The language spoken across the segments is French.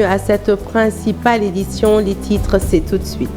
À cette principale édition, les titres, c'est tout de suite.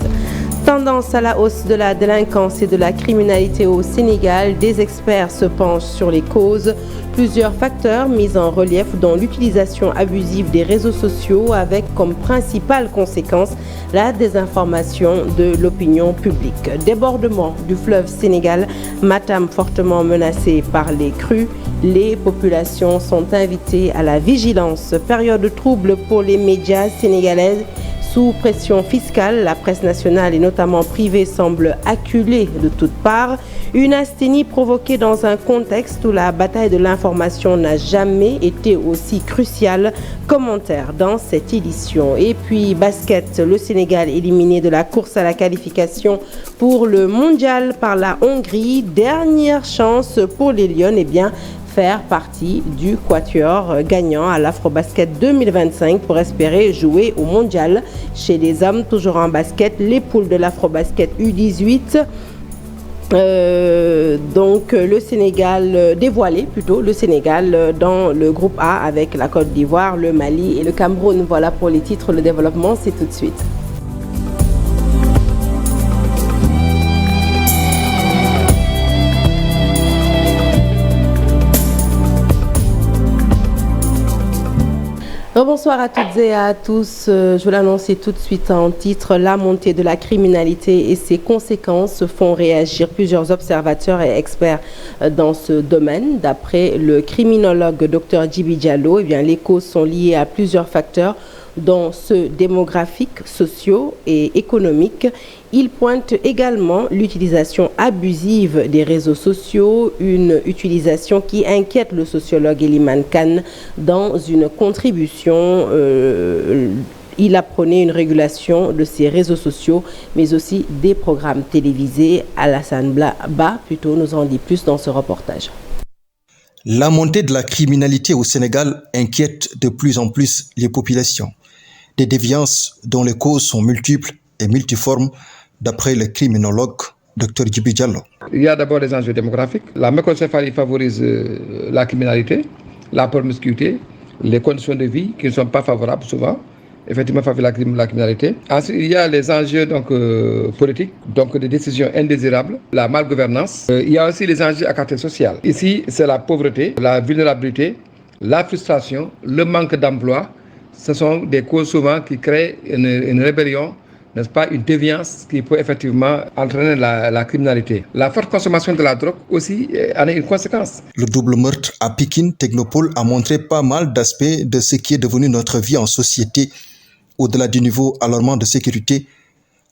Tendance à la hausse de la délinquance et de la criminalité au Sénégal, des experts se penchent sur les causes. Plusieurs facteurs mis en relief dont l'utilisation abusive des réseaux sociaux avec comme principale conséquence la désinformation de l'opinion publique. Débordement du fleuve Sénégal, Matam fortement menacé par les crues. Les populations sont invitées à la vigilance. Période trouble pour les médias sénégalais. Sous pression fiscale, la presse nationale et notamment privée semble acculée de toutes parts. Une asthénie provoquée dans un contexte où la bataille de l'information n'a jamais été aussi cruciale. Commentaire dans cette édition. Et puis basket, le Sénégal éliminé de la course à la qualification pour le mondial par la Hongrie. Dernière chance pour les Lions, faire partie du quatuor gagnant à l'Afrobasket 2025 pour espérer jouer au mondial. Chez les hommes, toujours en basket, les poules de l'Afrobasket U18. Donc le Sénégal, le Sénégal dans le groupe A avec la Côte d'Ivoire, le Mali et le Cameroun. Voilà pour les titres, le développement, c'est tout de suite. Bonsoir à toutes et à tous. Je vais l'annoncer tout de suite en titre. La montée de la criminalité et ses conséquences font réagir plusieurs observateurs et experts dans ce domaine. D'après le criminologue Dr Djibi Diallo, les causes sont liées à plusieurs facteurs, dont ceux démographiques, sociaux et économiques. Il pointe également l'utilisation abusive des réseaux sociaux, une utilisation qui inquiète le sociologue Eliman Kane dans une contribution. Il a prôné une régulation de ces réseaux sociaux, mais aussi des programmes télévisés. Alassane Ba, nous en dit plus dans ce reportage. La montée de la criminalité au Sénégal inquiète de plus en plus les populations. Des déviances dont les causes sont multiples et multiformes, d'après le criminologue Dr Djibi Diallo. Il y a d'abord les enjeux démographiques. La macrocéphalie favorise la criminalité, la promiscuité, les conditions de vie qui ne sont pas favorables souvent, effectivement favorisent la criminalité. Ensuite, il y a les enjeux politiques, donc des décisions indésirables, la malgouvernance. Il y a aussi les enjeux à caractère social. Ici, c'est la pauvreté, la vulnérabilité, la frustration, le manque d'emploi. Ce sont des causes souvent qui créent une rébellion, n'est-ce pas, une déviance qui peut effectivement entraîner la criminalité. La forte consommation de la drogue aussi en est une conséquence. Le double meurtre à Pikine, Technopole a montré pas mal d'aspects de ce qui est devenu notre vie en société. Au-delà du niveau alarmant de sécurité,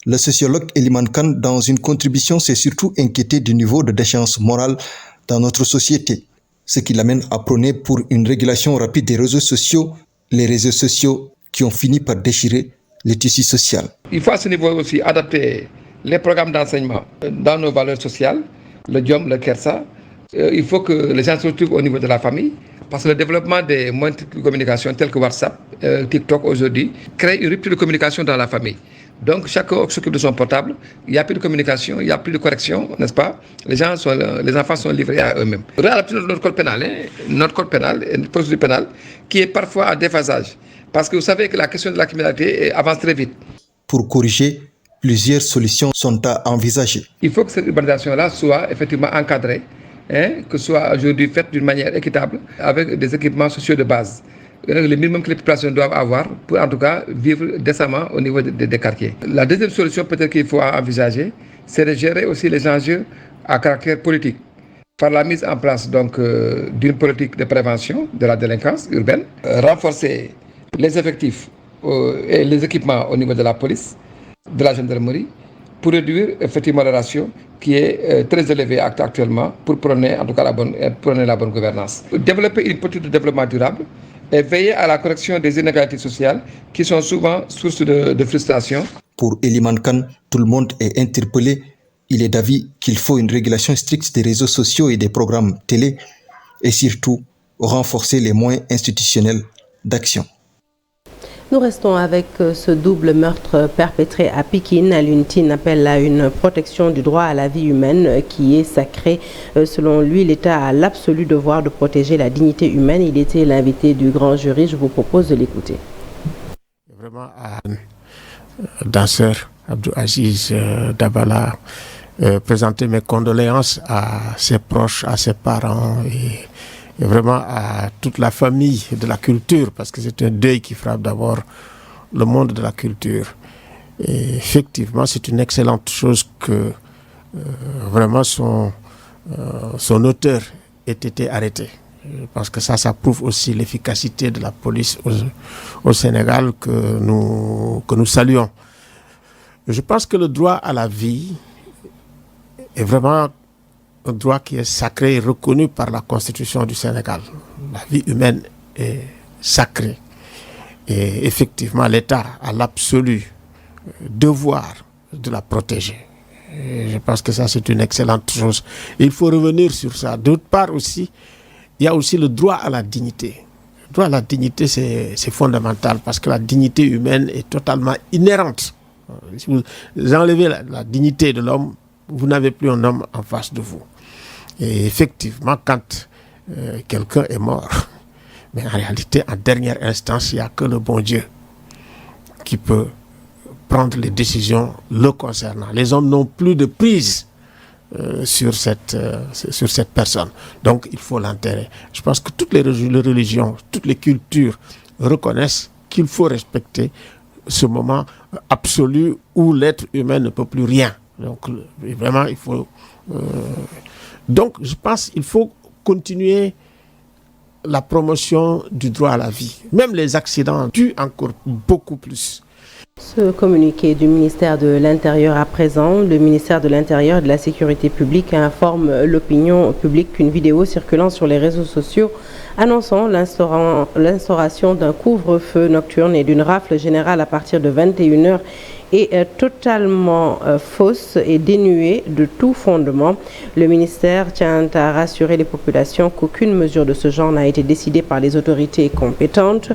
le sociologue Eliman Kane, dans une contribution, s'est surtout inquiété du niveau de déchéance morale dans notre société, ce qui l'amène à prôner pour une régulation rapide des réseaux sociaux, les réseaux sociaux qui ont fini par déchirer le tissu social. Il faut à ce niveau aussi adapter les programmes d'enseignement dans nos valeurs sociales, le Diom, le Kersa. Il faut que les gens se retrouvent au niveau de la famille, parce que le développement des moyens de communication tels que WhatsApp, TikTok aujourd'hui, crée une rupture de communication dans la famille. Donc chacun s'occupe de son portable, il n'y a plus de communication, il n'y a plus de correction, n'est-ce pas? Les enfants sont livrés à eux-mêmes. Réadapter notre code pénal, notre procédure pénale, qui est parfois en déphasage. Parce que vous savez que la question de la criminalité avance très vite. Pour corriger, plusieurs solutions sont à envisager. Il faut que cette urbanisation-là soit effectivement encadrée, que ce soit aujourd'hui faite d'une manière équitable, avec des équipements sociaux de base. Le minimum que les populations doivent avoir pour en tout cas vivre décemment au niveau des quartiers. La deuxième solution peut-être qu'il faut envisager, c'est de gérer aussi les enjeux à caractère politique par la mise en place d'une politique de prévention de la délinquance urbaine, renforcer les effectifs et les équipements au niveau de la police, de la gendarmerie, pour réduire effectivement le ratio qui est très élevé actuellement pour prôner en tout cas la bonne gouvernance. Développer une politique de développement durable et veiller à la correction des inégalités sociales qui sont souvent source de frustration. Pour Eliman Kane, tout le monde est interpellé. Il est d'avis qu'il faut une régulation stricte des réseaux sociaux et des programmes télé et surtout renforcer les moyens institutionnels d'action. Nous restons avec ce double meurtre perpétré à Pikine. Alioune Tine appelle à une protection du droit à la vie humaine qui est sacrée. Selon lui, l'État a l'absolu devoir de protéger la dignité humaine. Il était l'invité du grand jury. Je vous propose de l'écouter. vraiment à danseur Abdou Aziz Dabala, présenter mes condoléances à ses proches, à ses parents et vraiment à toute la famille de la culture, parce que c'est un deuil qui frappe d'abord le monde de la culture. Et effectivement, c'est une excellente chose que vraiment son auteur ait été arrêté. Je pense que ça prouve aussi l'efficacité de la police au Sénégal que nous saluons. Je pense que le droit à la vie est vraiment un droit qui est sacré et reconnu par la Constitution du Sénégal. La vie humaine est sacrée. Et effectivement, l'État a l'absolu devoir de la protéger. Et je pense que ça, c'est une excellente chose. Et il faut revenir sur ça. D'autre part aussi, il y a aussi le droit à la dignité. Le droit à la dignité, c'est fondamental parce que la dignité humaine est totalement inhérente. Si vous enlevez la dignité de l'homme, vous n'avez plus un homme en face de vous. Et effectivement, quand quelqu'un est mort, mais en réalité, en dernière instance, il n'y a que le bon Dieu qui peut prendre les décisions le concernant. Les hommes n'ont plus de prise sur cette personne. Donc, il faut l'enterrer. Je pense que toutes les religions, toutes les cultures reconnaissent qu'il faut respecter ce moment absolu où l'être humain ne peut plus rien. Donc, vraiment, il faut... Donc, je pense qu'il faut continuer la promotion du droit à la vie. Même les accidents tuent encore beaucoup plus. Ce communiqué du ministère de l'Intérieur à présent, le ministère de l'Intérieur et de la Sécurité publique informe l'opinion publique qu'une vidéo circulant sur les réseaux sociaux annonçant l'instauration d'un couvre-feu nocturne et d'une rafle générale à partir de 21h est totalement fausse et dénuée de tout fondement. Le ministère tient à rassurer les populations qu'aucune mesure de ce genre n'a été décidée par les autorités compétentes.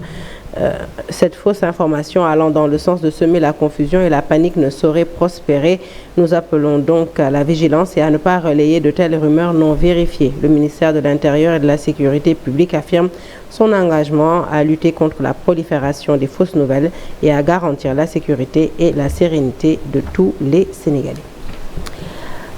Cette fausse information allant dans le sens de semer la confusion et la panique ne saurait prospérer. Nous appelons donc à la vigilance et à ne pas relayer de telles rumeurs non vérifiées. Le ministère de l'Intérieur et de la Sécurité publique affirme son engagement à lutter contre la prolifération des fausses nouvelles et à garantir la sécurité et la sérénité de tous les Sénégalais.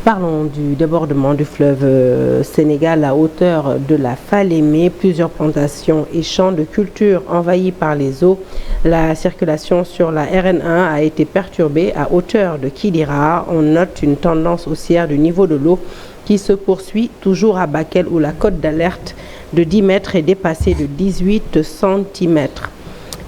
Parlons du débordement du fleuve Sénégal à hauteur de la Falémé. Plusieurs plantations et champs de culture envahis par les eaux. La circulation sur la RN1 a été perturbée à hauteur de Kidira. On note une tendance haussière du niveau de l'eau qui se poursuit toujours à Bakel où la cote d'alerte de 10 mètres est dépassée de 18 cm.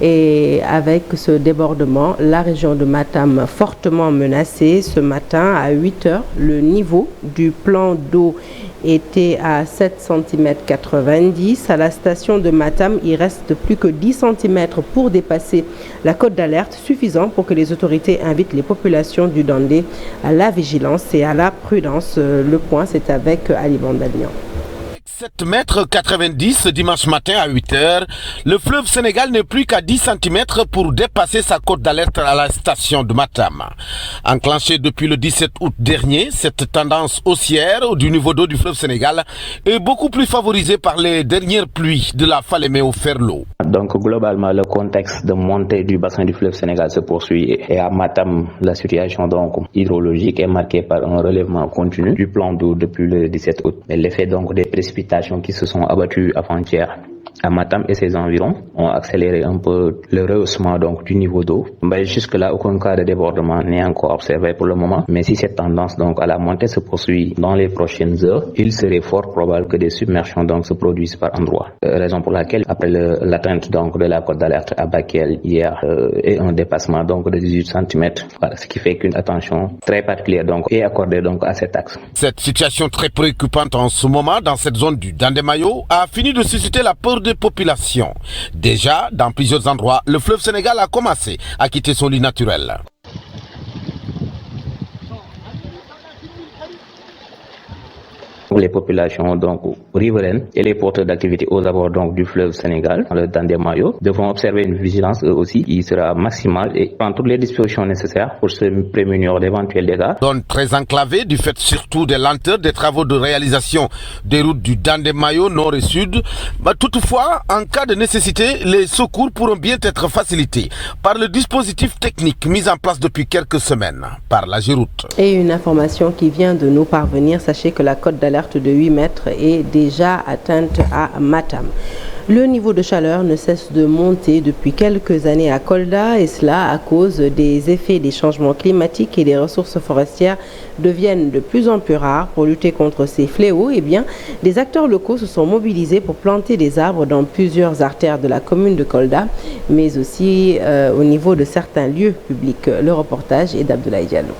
Et avec ce débordement, la région de Matam fortement menacée. Ce matin, à 8 heures, le niveau du plan d'eau était à 7 cm 90. À la station de Matam, il reste plus que 10 cm pour dépasser la cote d'alerte, suffisant pour que les autorités invitent les populations du Dandé à la vigilance et à la prudence. Le point, c'est avec Ali Bandagnan. 7 mètres 90 dimanche matin à 8 heures, le fleuve Sénégal n'est plus qu'à 10 cm pour dépasser sa cote d'alerte à la station de Matam. Enclenchée depuis le 17 août dernier, cette tendance haussière du niveau d'eau du fleuve Sénégal est beaucoup plus favorisée par les dernières pluies de la Falémé au Ferlo. Donc globalement, le contexte de montée du bassin du fleuve Sénégal se poursuit et à Matam, la situation donc hydrologique est marquée par un relèvement continu du plan d'eau depuis le 17 août. L'effet donc des précipitations qui se sont abattues avant-hier à Matam et ses environs ont accéléré un peu le rehaussement donc du niveau d'eau. Mais jusque-là, aucun cas de débordement n'est encore observé pour le moment. Mais si cette tendance donc à la montée se poursuit dans les prochaines heures, il serait fort probable que des submersions donc se produisent par endroits. Raison pour laquelle, après l'atteinte donc de la cote d'alerte à Bakel hier et un dépassement donc de 18 cm, voilà, ce qui fait qu'une attention très particulière donc est accordée donc à cet axe. Cette situation très préoccupante en ce moment dans cette zone du Dandemayo a fini de susciter la peur des populations. Déjà, dans plusieurs endroits, le fleuve Sénégal a commencé à quitter son lit naturel. les populations donc riveraines et les porteurs d'activités aux abords donc du fleuve Sénégal, dans le Dandemayo, devront observer une vigilance eux aussi qui sera maximale et prendre toutes les dispositions nécessaires pour se prémunir d'éventuels dégâts. Zone très enclavée du fait surtout des lenteurs des travaux de réalisation des routes du Dandemayo nord et sud. Toutefois, en cas de nécessité, les secours pourront bien être facilités par le dispositif technique mis en place depuis quelques semaines par la Géroute. Et une information qui vient de nous parvenir, sachez que la cote d'alerte de 8 mètres est déjà atteinte à Matam. Le niveau de chaleur ne cesse de monter depuis quelques années à Kolda et cela à cause des effets des changements climatiques et les ressources forestières deviennent de plus en plus rares. Pour lutter contre ces fléaux, des acteurs locaux se sont mobilisés pour planter des arbres dans plusieurs artères de la commune de Kolda, mais aussi au niveau de certains lieux publics. Le reportage est d'Abdoulaye Diallo.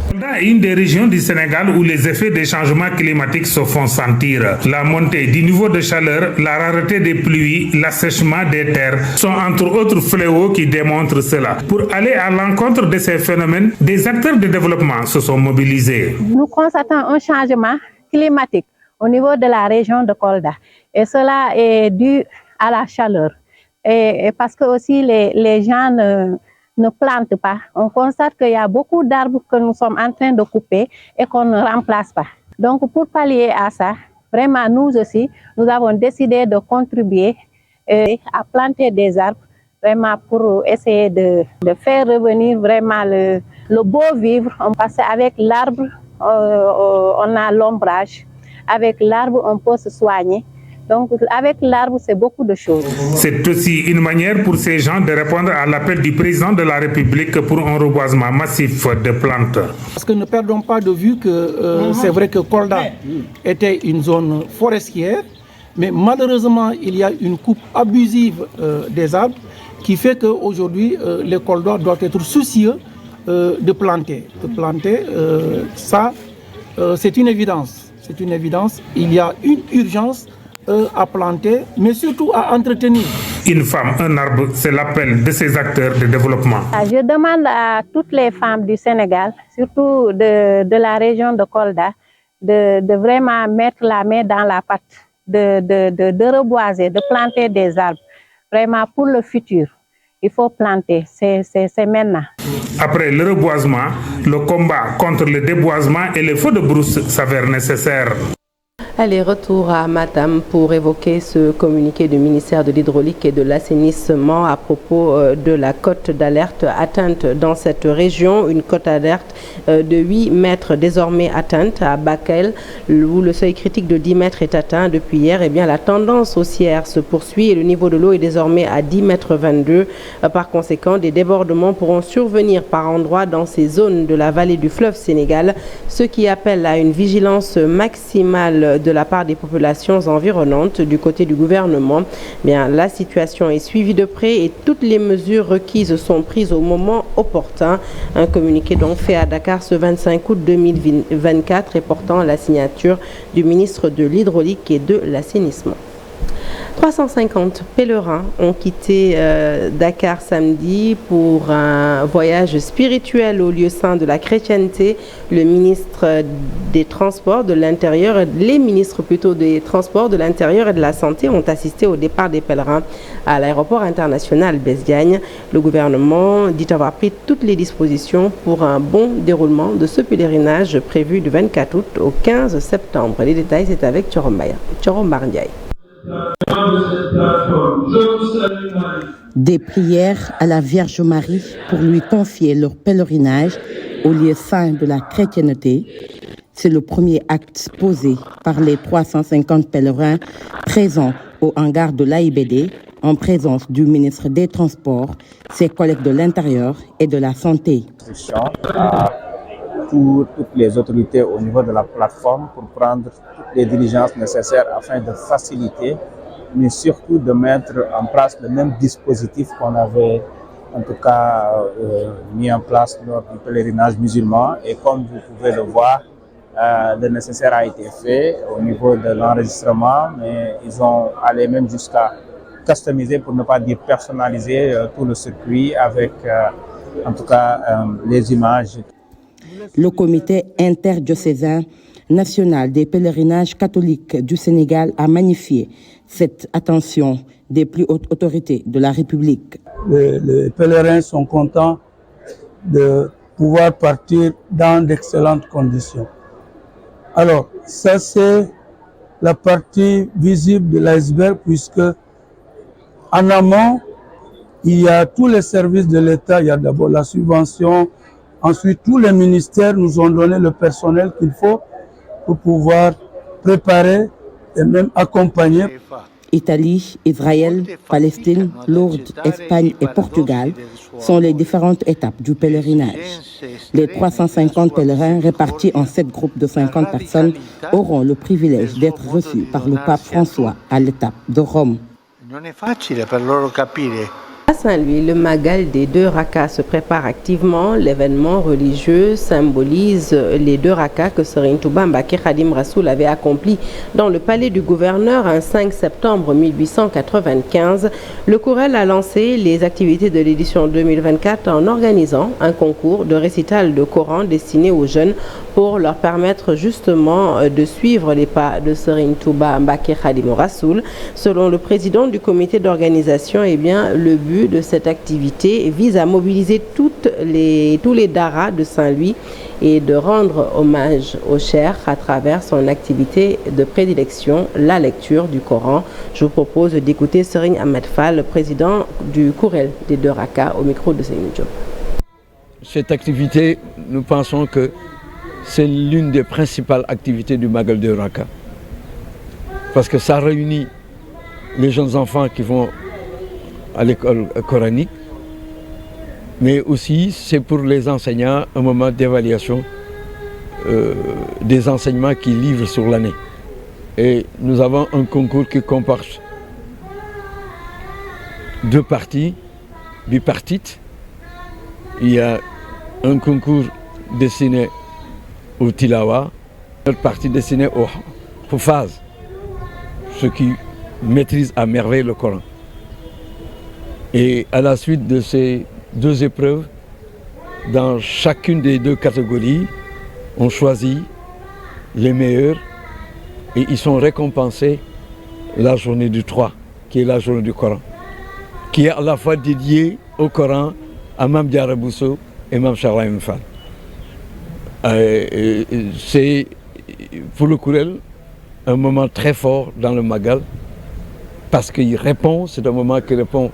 Kolda est une des régions du Sénégal où les effets des changements climatiques se font sentir. La montée du niveau de chaleur, la rareté des pluies, l'assèchement des terres sont entre autres fléaux qui démontrent cela. Pour aller à l'encontre de ces phénomènes, des acteurs de développement se sont mobilisés. Nous constatons un changement climatique au niveau de la région de Kolda et cela est dû à la chaleur et parce que aussi les gens ne plantent pas. On constate qu'il y a beaucoup d'arbres que nous sommes en train de couper et qu'on ne remplace pas. Donc pour pallier à ça, vraiment nous aussi, nous avons décidé de contribuer à planter des arbres vraiment pour essayer de faire revenir vraiment le beau vivre. Parce qu'avec l'arbre, on a l'ombrage. Avec l'arbre, on peut se soigner. Donc, avec l'arbre, c'est beaucoup de choses. C'est aussi une manière pour ces gens de répondre à l'appel du président de la République pour un reboisement massif de plantes. Parce que ne perdons pas de vue que c'est vrai que Kolda était une zone forestière, mais malheureusement, il y a une coupe abusive des arbres qui fait qu'aujourd'hui, les Koldois doivent être soucieux de planter. Ça, c'est une évidence. C'est une évidence. Il y a une urgence à planter, mais surtout à entretenir. Une femme, un arbre, c'est l'appel de ces acteurs de développement. Je demande à toutes les femmes du Sénégal, surtout de la région de Kolda, de vraiment mettre la main dans la pâte, de reboiser, de planter des arbres, vraiment pour le futur. Il faut planter, c'est maintenant. Après le reboisement, le combat contre le déboisement et les feux de brousse s'avère nécessaire. Allez, retour à Matam pour évoquer ce communiqué du ministère de l'Hydraulique et de l'Assainissement à propos de la cote d'alerte atteinte dans cette région. Une cote d'alerte de 8 mètres désormais atteinte à Bakel, où le seuil critique de 10 mètres est atteint depuis hier. Eh bien, la tendance haussière se poursuit et le niveau de l'eau est désormais à 10 mètres 22. Par conséquent, des débordements pourront survenir par endroits dans ces zones de la vallée du fleuve Sénégal, ce qui appelle à une vigilance maximale de la part des populations environnantes. Du côté du gouvernement, bien, la situation est suivie de près et toutes les mesures requises sont prises au moment opportun. Un communiqué donc fait à Dakar ce 25 août 2024 et portant la signature du ministre de l'Hydraulique et de l'Assainissement. 350 pèlerins ont quitté Dakar samedi pour un voyage spirituel au lieu saint de la chrétienté. Le ministre des Transports de l'Intérieur, les ministres plutôt des Transports de l'Intérieur et de la Santé ont assisté au départ des pèlerins à l'aéroport international Blaise Diagne. Le gouvernement dit avoir pris toutes les dispositions pour un bon déroulement de ce pèlerinage prévu du 24 août au 15 septembre. Les détails, c'est avec Thioro Mbardiaye. Des prières à la Vierge Marie pour lui confier leur pèlerinage au lieu saint de la chrétienté. C'est le premier acte posé par les 350 pèlerins présents au hangar de l'AIBD en présence du ministre des Transports, ses collègues de l'Intérieur et de la Santé. Pour toutes les autorités au niveau de la plateforme pour prendre toutes les diligences nécessaires afin de faciliter, mais surtout de mettre en place le même dispositif qu'on avait en tout cas mis en place lors du pèlerinage musulman. Et comme vous pouvez le voir, le nécessaire a été fait au niveau de l'enregistrement, mais ils ont allé même jusqu'à customiser, pour ne pas dire personnaliser, tout le circuit avec en tout cas les images. Le comité interdiocésain national des pèlerinages catholiques du Sénégal a magnifié cette attention des plus hautes autorités de la République. Les pèlerins sont contents de pouvoir partir dans d'excellentes conditions. Alors, ça c'est la partie visible de l'iceberg, puisque en amont, il y a tous les services de l'État. Il y a d'abord la subvention, ensuite tous les ministères nous ont donné le personnel qu'il faut pour pouvoir préparer et même accompagner. Italie, Israël, Palestine, Lourdes, Espagne et Portugal sont les différentes étapes du pèlerinage. Les 350 pèlerins répartis en 7 groupes de 50 personnes auront le privilège d'être reçus par le pape François à l'étape de Rome. À Saint-Louis, le Magal des 2 Rakas se prépare activement. L'événement religieux symbolise les 2 Rakas que Serigne Touba Mbacké Khadim Rassoul avait accompli dans le palais du gouverneur un 5 septembre 1895. Le Courel a lancé les activités de l'édition 2024 en organisant un concours de récital de Coran destiné aux jeunes pour leur permettre justement de suivre les pas de Serigne Touba Mbacké Khadim Rassoul. Selon le président du comité d'organisation, le but de cette activité vise à mobiliser tous les daras de Saint-Louis et de rendre hommage au Cheikh à travers son activité de prédilection, la lecture du Coran. Je vous propose d'écouter Serigne Ahmed Fall, le président du Courel des 2 Rakas, au micro de Seynou Diop. Cette activité, nous pensons que c'est l'une des principales activités du Magal de Raka, parce que ça réunit les jeunes enfants qui vont à l'école coranique, mais aussi c'est pour les enseignants un moment d'évaluation des enseignements qu'ils livrent sur l'année. Et nous avons un concours qui comporte 2 parties, bipartites. Il y a un concours destiné au Tilawa, une autre partie destinée au Hufaz, ceux qui maîtrisent à merveille le Coran. Et à la suite de ces 2 épreuves, dans chacune des 2 catégories, on choisit les meilleurs et ils sont récompensés la journée du 3, qui est la journée du Coran, qui est à la fois dédiée au Coran à Mame Diarra Bousso et Mame Cheikh Ibrahima Fall. C'est pour le Courel un moment très fort dans le Magal, parce qu'il répond, c'est un moment qui répond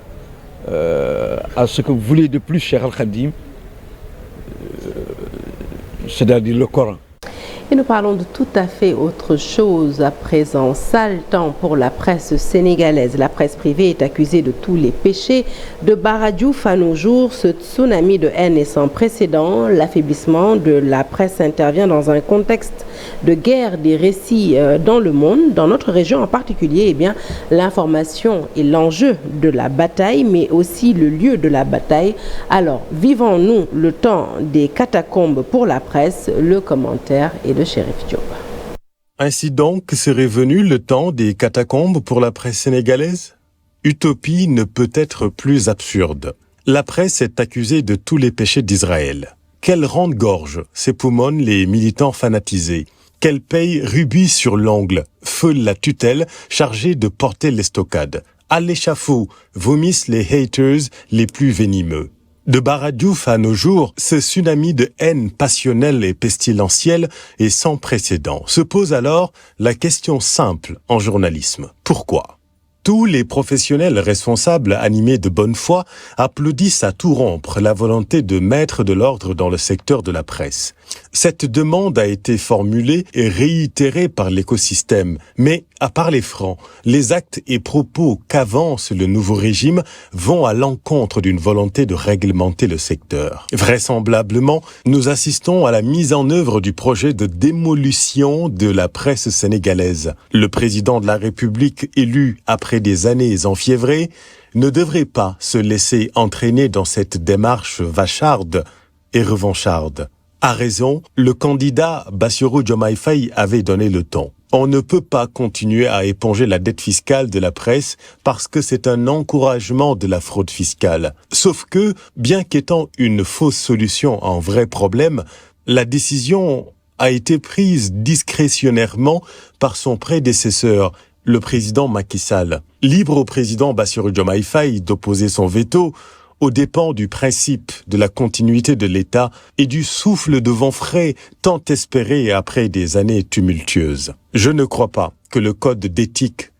à ce que vous voulez de plus, Cheikh Al-Khadim, c'est-à-dire le Coran. Et nous parlons de tout à fait autre chose à présent. Sale temps pour la presse sénégalaise. La presse privée est accusée de tous les péchés. De Bara Diouf à nos jours, ce tsunami de haine est sans précédent. L'affaiblissement de la presse intervient dans un contexte de guerre des récits dans le monde. Dans notre région en particulier, l'information est l'enjeu de la bataille, mais aussi le lieu de la bataille. Alors, vivons-nous le temps des catacombes pour la presse? Le commentaire est de Chérif Diop. Ainsi donc serait venu le temps des catacombes pour la presse sénégalaise? Utopie ne peut être plus absurde. La presse est accusée de tous les péchés d'Israël. Qu'elle rende gorge, s'époumonent les militants fanatisés. Qu'elle paye rubis sur l'ongle, feule la tutelle chargée de porter l'estocade. À l'échafaud, vomissent les haters les plus venimeux. De Bara Diouf à nos jours, ce tsunami de haine passionnelle et pestilentielle est sans précédent. Se pose alors la question simple en journalisme. Pourquoi ? Tous les professionnels responsables animés de bonne foi applaudissent à tout rompre la volonté de mettre de l'ordre dans le secteur de la presse. Cette demande a été formulée et réitérée par l'écosystème, mais à parler franc, les actes et propos qu'avance le nouveau régime vont à l'encontre d'une volonté de réglementer le secteur. Vraisemblablement, nous assistons à la mise en œuvre du projet de démolition de la presse sénégalaise. Le président de la République élu après des années enfiévrées ne devrait pas se laisser entraîner dans cette démarche vacharde et revancharde. À raison, le candidat Bassirou Diomaye Faye avait donné le ton. On ne peut pas continuer à éponger la dette fiscale de la presse parce que c'est un encouragement de la fraude fiscale. Sauf que, bien qu'étant une fausse solution en vrai problème, la décision a été prise discrétionnairement par son prédécesseur, le président Macky Sall. Libre au président Bassirou Diomaye Faye d'opposer son veto aux dépens du principe de la continuité de l'État et du souffle de vent frais tant espéré après des années tumultueuses. Je ne crois pas que le code d'éthique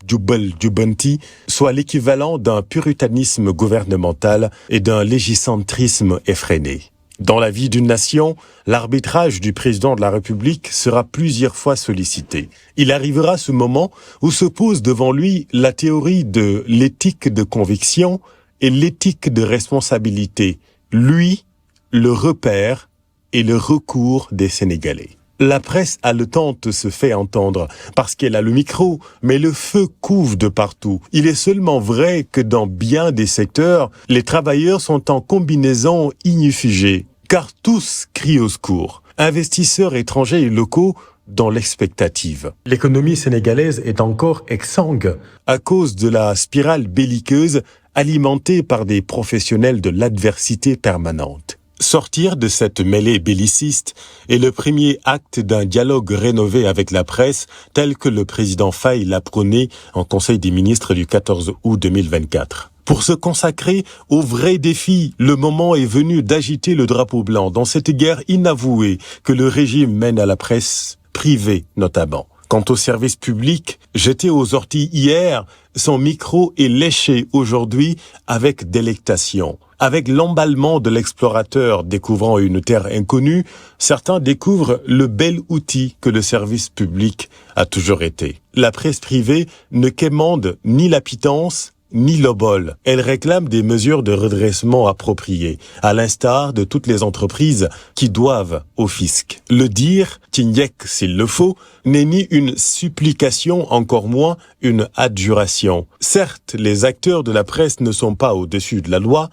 Jubal-Jubanti soit l'équivalent d'un puritanisme gouvernemental et d'un légicentrisme effréné. Dans la vie d'une nation, l'arbitrage du président de la République sera plusieurs fois sollicité. Il arrivera ce moment où se pose devant lui la théorie de l'éthique de conviction et l'éthique de responsabilité, lui, le repère et le recours des Sénégalais. La presse haletante se fait entendre parce qu'elle a le micro, mais le feu couve de partout. Il est seulement vrai que dans bien des secteurs, les travailleurs sont en combinaison ignifugée, car tous crient au secours. Investisseurs étrangers et locaux dans l'expectative. L'économie sénégalaise est encore exsangue à cause de la spirale belliqueuse alimentée par des professionnels de l'adversité permanente. Sortir de cette mêlée belliciste est le premier acte d'un dialogue rénové avec la presse tel que le président Faye l'a prôné en Conseil des ministres du 14 août 2024. Pour se consacrer au vrai défi, le moment est venu d'agiter le drapeau blanc dans cette guerre inavouée que le régime mène à la presse privée notamment. Quant au service public, jeté aux orties hier, son micro est léché aujourd'hui avec délectation. Avec l'emballement de l'explorateur découvrant une terre inconnue, certains découvrent le bel outil que le service public a toujours été. La presse privée ne quémande ni la pitance, ni l'obol. Elle réclame des mesures de redressement appropriées, à l'instar de toutes les entreprises qui doivent au fisc. Le dire, Tignac s'il le faut, n'est ni une supplication, encore moins une adjuration. Certes, les acteurs de la presse ne sont pas au-dessus de la loi.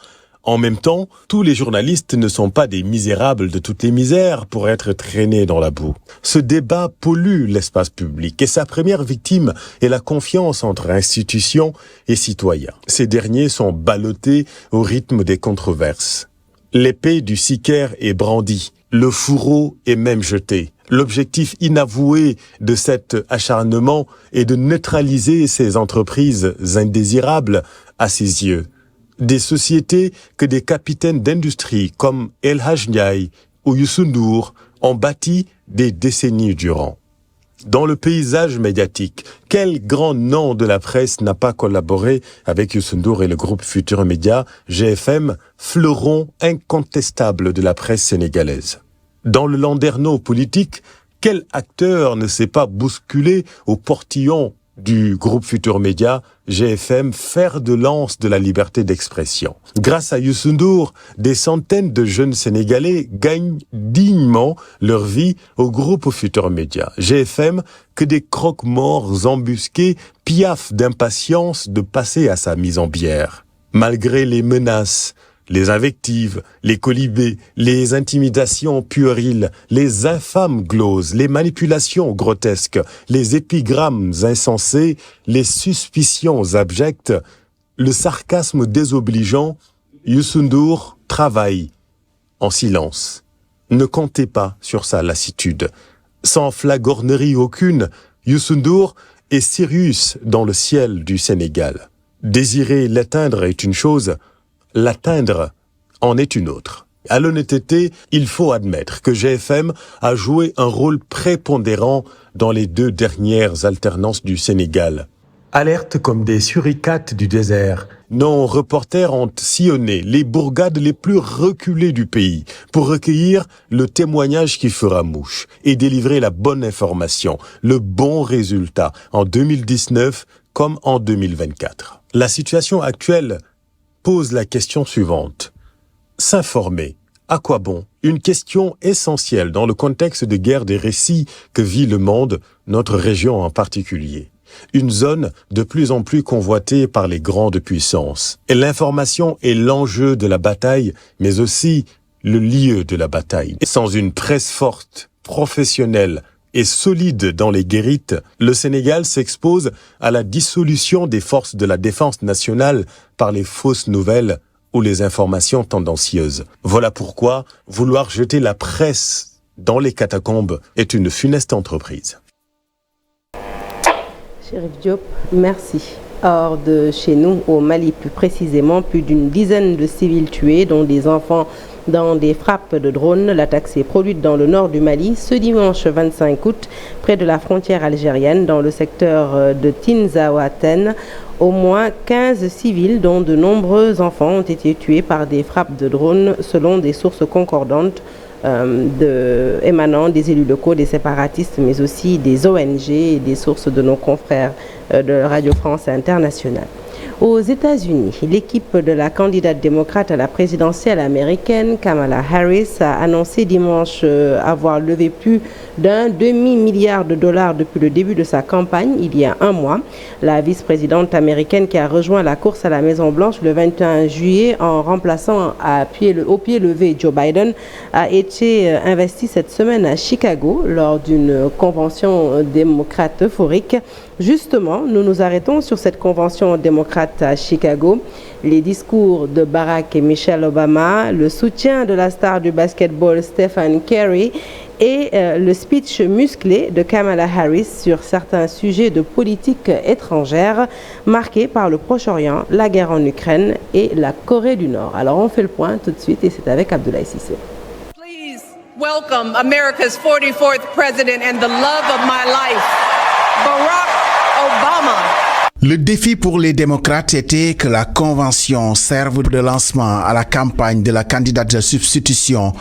En même temps, tous les journalistes ne sont pas des misérables de toutes les misères pour être traînés dans la boue. Ce débat pollue l'espace public et sa première victime est la confiance entre institutions et citoyens. Ces derniers sont ballottés au rythme des controverses. L'épée du sicaire est brandie, le fourreau est même jeté. L'objectif inavoué de cet acharnement est de neutraliser ces entreprises indésirables à ses yeux. Des sociétés que des capitaines d'industrie comme El Hadj Ndiaye ou Youssou N'Dour ont bâti des décennies durant. Dans le paysage médiatique, quel grand nom de la presse n'a pas collaboré avec Youssou N'Dour et le groupe Futurs Médias, GFM, fleuron incontestable de la presse sénégalaise? Dans le landerneau politique, quel acteur ne s'est pas bousculé au portillon du groupe Futurs Médias, GFM, fer de lance de la liberté d'expression? Grâce à Youssou N'Dour, des centaines de jeunes Sénégalais gagnent dignement leur vie au groupe Futurs Médias. GFM, que des croque-morts embusqués piaffent d'impatience de passer à sa mise en bière. Malgré les menaces, les invectives, les colibés, les intimidations puériles, les infâmes gloses, les manipulations grotesques, les épigrammes insensés, les suspicions abjectes, le sarcasme désobligeant, Youssou N'Dour travaille en silence. Ne comptez pas sur sa lassitude. Sans flagornerie aucune, Youssou N'Dour est Sirius dans le ciel du Sénégal. Désirer l'éteindre est une chose, l'atteindre en est une autre. À l'honnêteté, il faut admettre que GFM a joué un rôle prépondérant dans les 2 dernières alternances du Sénégal. Alertes comme des suricates du désert, nos reporters ont sillonné les bourgades les plus reculées du pays pour recueillir le témoignage qui fera mouche et délivrer la bonne information, le bon résultat en 2019 comme en 2024. La situation actuelle pose la question suivante. S'informer, à quoi bon? Une question essentielle dans le contexte de guerre des récits que vit le monde, notre région en particulier. Une zone de plus en plus convoitée par les grandes puissances. Et l'information est l'enjeu de la bataille, mais aussi le lieu de la bataille. Sans une presse forte, professionnelle et solide dans les guérites, le Sénégal s'expose à la dissolution des forces de la défense nationale par les fausses nouvelles ou les informations tendancieuses. Voilà pourquoi vouloir jeter la presse dans les catacombes est une funeste entreprise. Chérif Diop, merci. Hors de chez nous, au Mali plus précisément, plus d'une dizaine de civils tués, dont des enfants dans des frappes de drones. L'attaque s'est produite dans le nord du Mali ce dimanche 25 août, près de la frontière algérienne, dans le secteur de Tinzaouaten. Au moins 15 civils, dont de nombreux enfants, ont été tués par des frappes de drones, selon des sources concordantes émanant des élus locaux, des séparatistes, mais aussi des ONG et des sources de nos confrères de Radio France Internationale. Aux États-Unis, l'équipe de la candidate démocrate à la présidentielle américaine, Kamala Harris, a annoncé dimanche avoir levé plus d'un demi-milliard de dollars depuis le début de sa campagne, il y a un mois. La vice-présidente américaine qui a rejoint la course à la Maison-Blanche le 21 juillet en remplaçant au pied levé Joe Biden, a été investie cette semaine à Chicago lors d'une convention démocrate euphorique. Justement, nous nous arrêtons sur cette convention démocrate à Chicago. Les discours de Barack et Michelle Obama, le soutien de la star du basketball Stephen Curry et le speech musclé de Kamala Harris sur certains sujets de politique étrangère marqués par le Proche-Orient, la guerre en Ukraine et la Corée du Nord. Alors on fait le point tout de suite et c'est avec Abdoulaye Cissé. Please welcome America's 44th president and the love of my life, Barack Obama. Le défi pour les démocrates était que la convention serve de lancement à la campagne de la candidate de substitution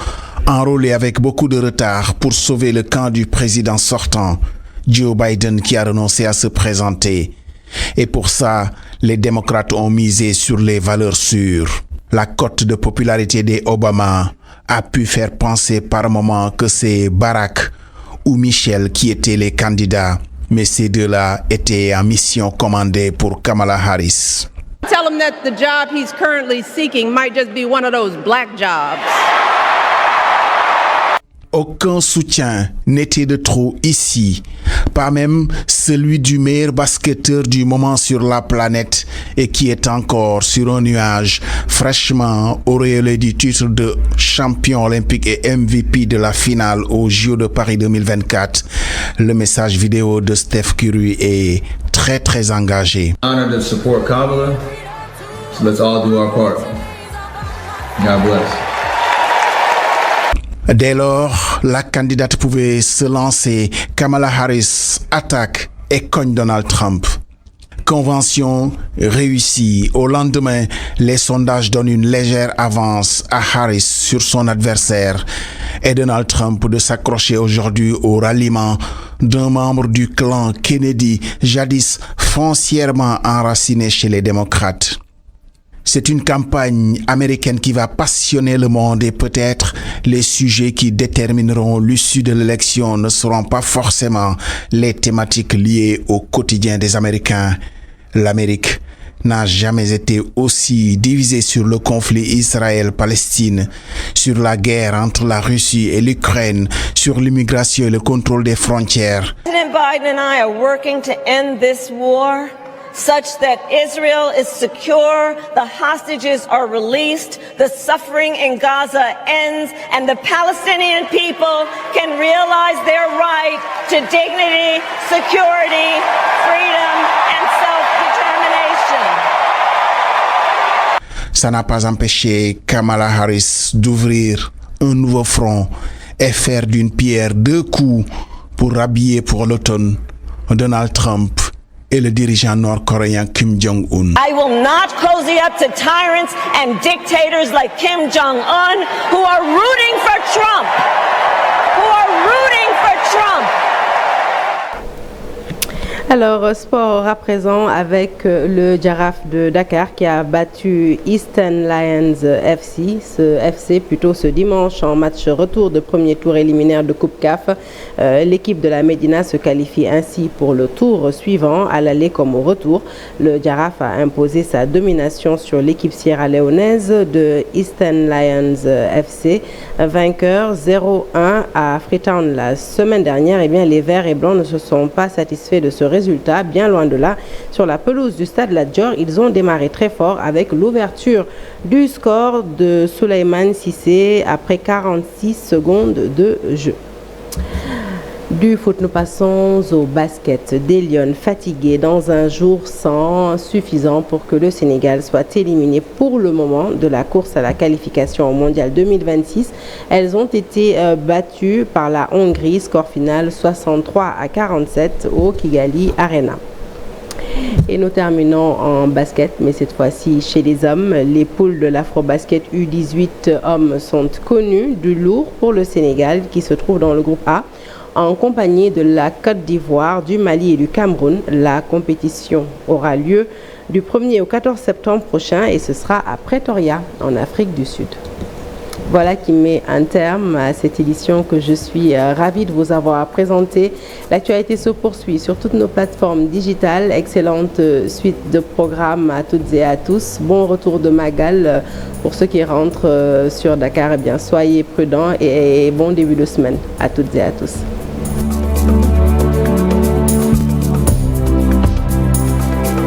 enrôlée avec beaucoup de retard pour sauver le camp du président sortant, Joe Biden, qui a renoncé à se présenter. Et pour ça, les démocrates ont misé sur les valeurs sûres. La cote de popularité des Obama a pu faire penser par moments que c'est Barack ou Michelle qui étaient les candidats. Mais ces deux-là étaient en mission commandée pour Kamala Harris. Tell him that the job he's currently seeking might just be one of those black jobs. Aucun soutien n'était de trop ici, pas même celui du meilleur basketteur du moment sur la planète et qui est encore sur un nuage fraîchement auréolé du titre de champion olympique et MVP de la finale aux JO de Paris 2024. Le message vidéo de Steph Curry est très engagé. Honored to support Kamala, so let's all do our part. God bless. Dès lors, la candidate pouvait se lancer. Kamala Harris attaque et cogne Donald Trump. Convention réussie. Au lendemain, les sondages donnent une légère avance à Harris sur son adversaire et Donald Trump de s'accrocher aujourd'hui au ralliement d'un membre du clan Kennedy, jadis foncièrement enraciné chez les démocrates. C'est une campagne américaine qui va passionner le monde et peut-être les sujets qui détermineront l'issue de l'élection ne seront pas forcément les thématiques liées au quotidien des Américains. L'Amérique n'a jamais été aussi divisée sur le conflit Israël-Palestine, sur la guerre entre la Russie et l'Ukraine, sur l'immigration et le contrôle des frontières. President Biden and I are working to end this war such that Israel is secure, the hostages are released, the suffering in Gaza ends, and the Palestinian people can realize their right to dignity, security, freedom, and self-determination. Ça n'a pas empêché Kamala Harris d'ouvrir un nouveau front et faire d'une pierre deux coups pour habiller pour l'automne Donald Trump et le dirigeant nord-coréen Kim Jong-un. I will not cozy up to tyrants and dictators like Kim Jong-un who are rooting for Trump. Alors, sport à présent avec le Jaraaf de Dakar qui a battu Eastern Lions FC, ce dimanche en match retour de premier tour éliminaire de Coupe CAF. L'équipe de la Médina se qualifie ainsi pour le tour suivant, à l'aller comme au retour. Le Jaraaf a imposé sa domination sur l'équipe sierra-léonaise de Eastern Lions FC, vainqueur 0-1 à Freetown la semaine dernière. Eh bien, les Verts et Blancs ne se sont pas satisfaits de ce résultat résultat, bien loin de là. Sur la pelouse du stade Lat Dior, ils ont démarré très fort avec l'ouverture du score de Souleymane Cissé après 46 secondes de jeu. Du foot, nous passons au basket. Des Lions fatigués dans un jour sans suffisant pour que le Sénégal soit éliminé pour le moment de la course à la qualification au Mondial 2026. Elles ont été battues par la Hongrie, score final 63-47 au Kigali Arena. Et nous terminons en basket, mais cette fois-ci chez les hommes. Les poules de l'Afrobasket U18 hommes sont connues, du lourd pour le Sénégal qui se trouve dans le groupe A, en compagnie de la Côte d'Ivoire, du Mali et du Cameroun. La compétition aura lieu du 1er au 14 septembre prochain et ce sera à Pretoria, en Afrique du Sud. Voilà qui met un terme à cette édition que je suis ravie de vous avoir présentée. L'actualité se poursuit sur toutes nos plateformes digitales. Excellente suite de programmes à toutes et à tous. Bon retour de Magal pour ceux qui rentrent sur Dakar. Eh bien, soyez prudents et bon début de semaine à toutes et à tous.